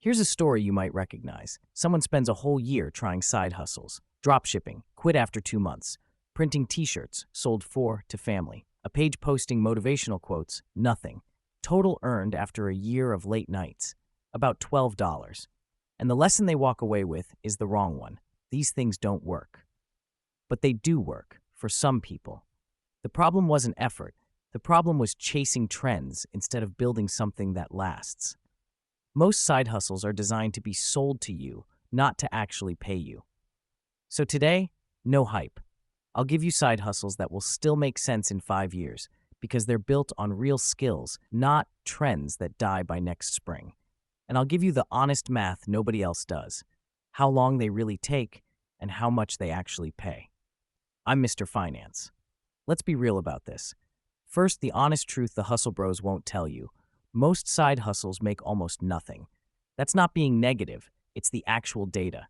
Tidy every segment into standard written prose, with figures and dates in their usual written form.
Here's a story you might recognize. Someone spends a whole year trying side hustles. Drop shipping, quit after 2 months. Printing t-shirts, sold 4 to family. A page posting motivational quotes, nothing. Total earned after a year of late nights, about $12. And the lesson they walk away with is the wrong one. These things don't work. But they do work, for some people. The problem wasn't effort. The problem was chasing trends instead of building something that lasts. Most side hustles are designed to be sold to you, not to actually pay you. So today, no hype. I'll give you side hustles that will still make sense in 5 years because they're built on real skills, not trends that die by next spring. And I'll give you the honest math nobody else does, how long they really take, and how much they actually pay. I'm Mr. Finance. Let's be real about this. First, the honest truth the hustle bros won't tell you. Most side hustles make almost nothing. That's not being negative, it's the actual data.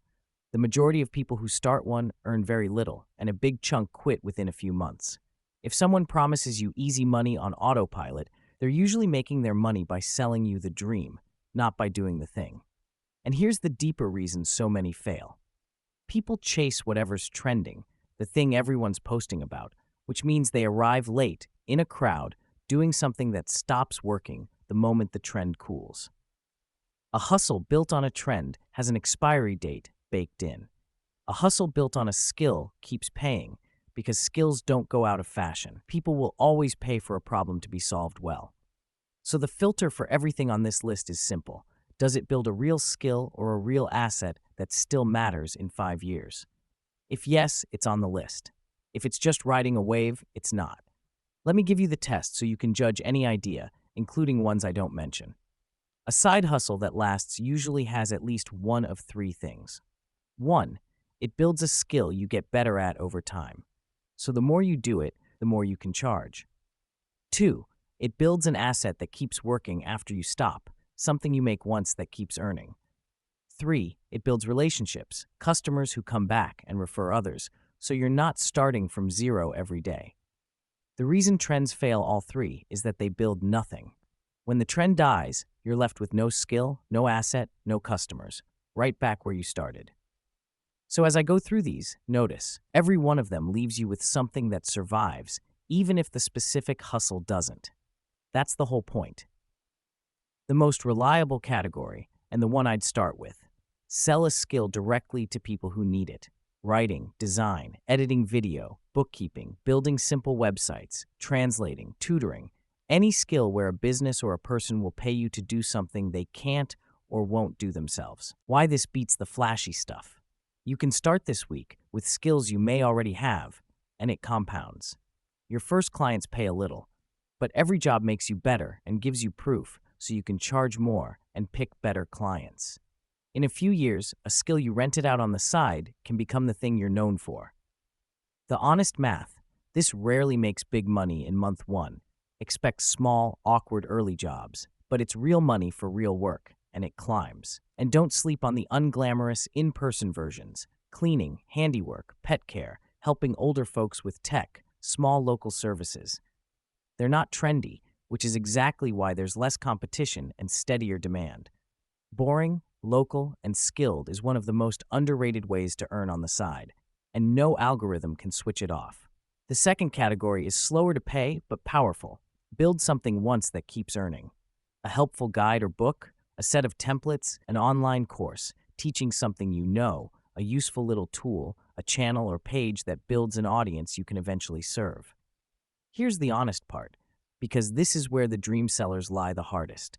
The majority of people who start one earn very little, and a big chunk quit within a few months. If someone promises you easy money on autopilot, they're usually making their money by selling you the dream, not by doing the thing. And here's the deeper reason so many fail. People chase whatever's trending, the thing everyone's posting about, which means they arrive late, in a crowd, doing something that stops working the moment the trend cools. A hustle built on a trend has an expiry date baked in. A hustle built on a skill keeps paying because skills don't go out of fashion. People will always pay for a problem to be solved well. So the filter for everything on this list is simple. Does it build a real skill or a real asset that still matters in 5 years? If yes, it's on the list. If it's just riding a wave, it's not. Let me give you the test so you can judge any idea, including ones I don't mention. A side hustle that lasts usually has at least one of 3 things. 1, it builds a skill you get better at over time. So the more you do it, the more you can charge. 2, it builds an asset that keeps working after you stop, something you make once that keeps earning. 3, it builds relationships, customers who come back and refer others, so you're not starting from zero every day. The reason trends fail all 3 is that they build nothing. When the trend dies, you're left with no skill, no asset, no customers, right back where you started. So as I go through these, notice, every one of them leaves you with something that survives, even if the specific hustle doesn't. That's the whole point. The most reliable category, and the one I'd start with, sell a skill directly to people who need it. Writing, design, editing video, bookkeeping, building simple websites, translating, tutoring, any skill where a business or a person will pay you to do something they can't or won't do themselves. Why this beats the flashy stuff. You can start this week with skills you may already have, and it compounds. Your first clients pay a little, but every job makes you better and gives you proof so you can charge more and pick better clients. In a few years, a skill you rented out on the side can become the thing you're known for. The honest math, this rarely makes big money in month 1. Expect small, awkward early jobs, but it's real money for real work, and it climbs. And don't sleep on the unglamorous in-person versions: cleaning, handiwork, pet care, helping older folks with tech, small local services. They're not trendy, which is exactly why there's less competition and steadier demand. Boring, local, and skilled is one of the most underrated ways to earn on the side, and no algorithm can switch it off. The second category is slower to pay, but powerful. Build something once that keeps earning. A helpful guide or book, a set of templates, an online course, teaching something you know, a useful little tool, a channel or page that builds an audience you can eventually serve. Here's the honest part, because this is where the dream sellers lie the hardest.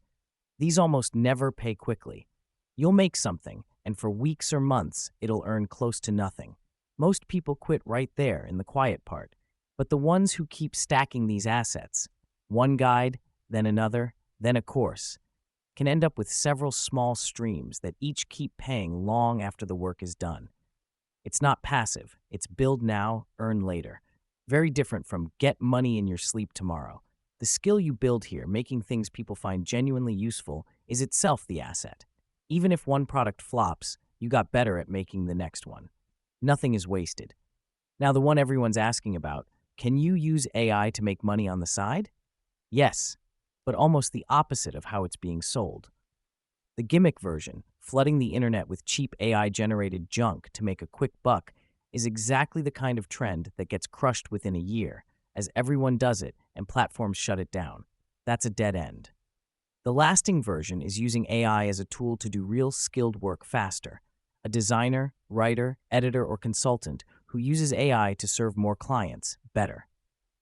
These almost never pay quickly. You'll make something, and for weeks or months, it'll earn close to nothing. Most people quit right there in the quiet part. But the ones who keep stacking these assets, one guide, then another, then a course, can end up with several small streams that each keep paying long after the work is done. It's not passive, it's build now, earn later. Very different from get money in your sleep tomorrow. The skill you build here, making things people find genuinely useful, is itself the asset. Even if one product flops, you got better at making the next one. Nothing is wasted. Now the one everyone's asking about, can you use AI to make money on the side? Yes, but almost the opposite of how it's being sold. The gimmick version, flooding the internet with cheap AI-generated junk to make a quick buck, is exactly the kind of trend that gets crushed within a year, as everyone does it and platforms shut it down. That's a dead end. The lasting version is using AI as a tool to do real skilled work faster. A designer, writer, editor, or consultant who uses AI to serve more clients better.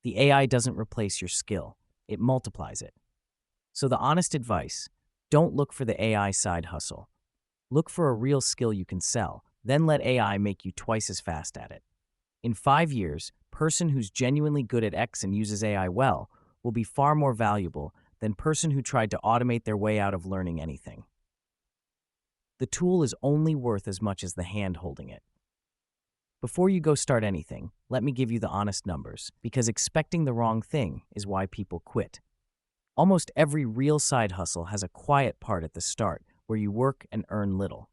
The AI doesn't replace your skill, it multiplies it. So the honest advice, don't look for the AI side hustle. Look for a real skill you can sell, then let AI make you twice as fast at it. In 5 years, person who's genuinely good at X and uses AI well will be far more valuable than person who tried to automate their way out of learning anything. The tool is only worth as much as the hand holding it. Before you go start anything, let me give you the honest numbers, because expecting the wrong thing is why people quit. Almost every real side hustle has a quiet part at the start where you work and earn little.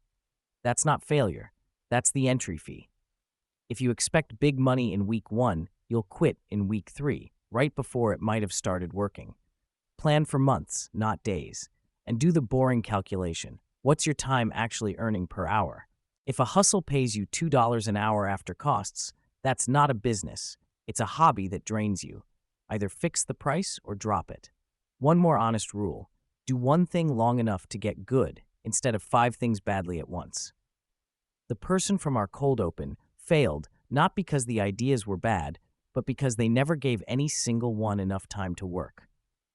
That's not failure, that's the entry fee. If you expect big money in week 1, you'll quit in week 3, right before it might have started working. Plan for months, not days, and do the boring calculation. What's your time actually earning per hour? If a hustle pays you $2 an hour after costs, that's not a business. It's a hobby that drains you. Either fix the price or drop it. One more honest rule: do one thing long enough to get good instead of 5 things badly at once. The person from our cold open failed not because the ideas were bad, but because they never gave any single one enough time to work.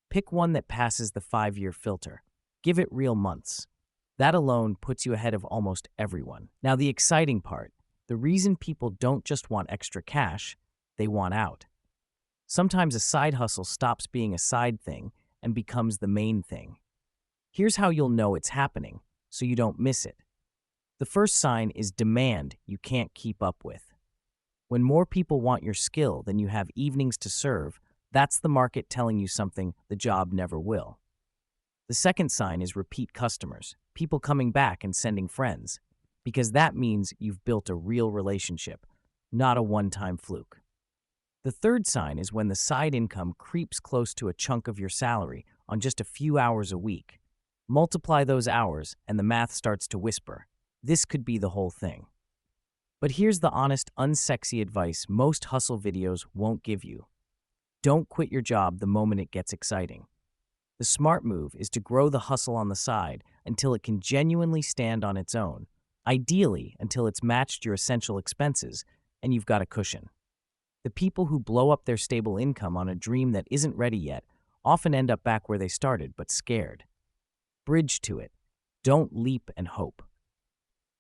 Pick one that passes the 5-year filter. Give it real months. That alone puts you ahead of almost everyone. Now, the exciting part, the reason people don't just want extra cash, they want out. Sometimes a side hustle stops being a side thing and becomes the main thing. Here's how you'll know it's happening, so you don't miss it. The first sign is demand you can't keep up with. When more people want your skill than you have evenings to serve, that's the market telling you something the job never will. The second sign is repeat customers, people coming back and sending friends, because that means you've built a real relationship, not a one-time fluke. The third sign is when the side income creeps close to a chunk of your salary on just a few hours a week. Multiply those hours and the math starts to whisper. This could be the whole thing. But here's the honest, unsexy advice most hustle videos won't give you. Don't quit your job the moment it gets exciting. The smart move is to grow the hustle on the side until it can genuinely stand on its own, ideally until it's matched your essential expenses and you've got a cushion. The people who blow up their stable income on a dream that isn't ready yet often end up back where they started, but scared. Bridge to it. Don't leap and hope.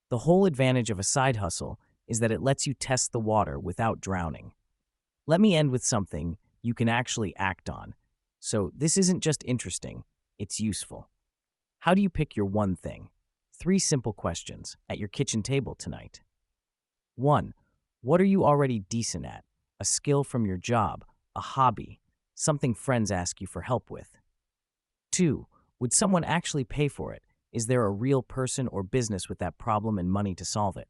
The whole advantage of a side hustle is that it lets you test the water without drowning. Let me end with something you can actually act on. So this isn't just interesting, it's useful. How do you pick your one thing? 3 simple questions at your kitchen table tonight. 1. What are you already decent at? A skill from your job, a hobby, something friends ask you for help with. 2. Would someone actually pay for it? Is there a real person or business with that problem and money to solve it?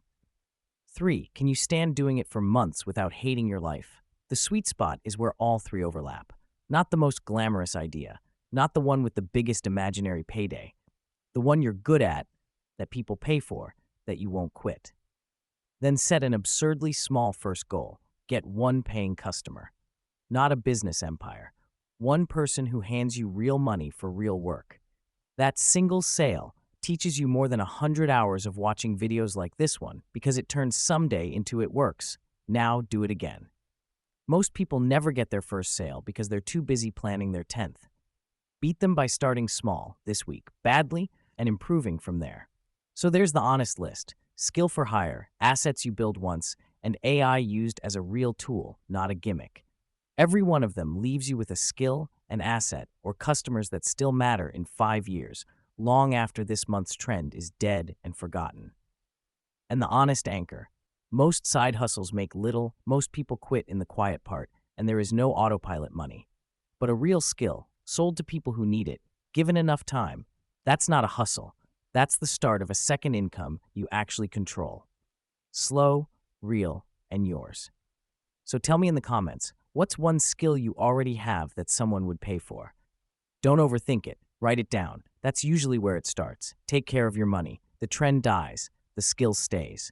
3. Can you stand doing it for months without hating your life? The sweet spot is where all 3 overlap. Not the most glamorous idea, not the one with the biggest imaginary payday. The one you're good at, that people pay for, that you won't quit. Then set an absurdly small first goal. Get 1 paying customer. Not a business empire. 1 person who hands you real money for real work. That single sale teaches you more than 100 hours of watching videos like this one because it turns someday into it works. Now do it again. Most people never get their first sale because they're too busy planning their 10th. Beat them by starting small this week, badly, and improving from there. So there's the honest list. Skill for hire, assets you build once, and AI used as a real tool, not a gimmick. Every one of them leaves you with a skill, an asset, or customers that still matter in 5 years, long after this month's trend is dead and forgotten. And the honest anchor. Most side hustles make little, most people quit in the quiet part, and there is no autopilot money. But a real skill, sold to people who need it, given enough time, that's not a hustle. That's the start of a second income you actually control. Slow, real, and yours. So tell me in the comments, what's one skill you already have that someone would pay for? Don't overthink it. Write it down. That's usually where it starts. Take care of your money. The trend dies, the skill stays.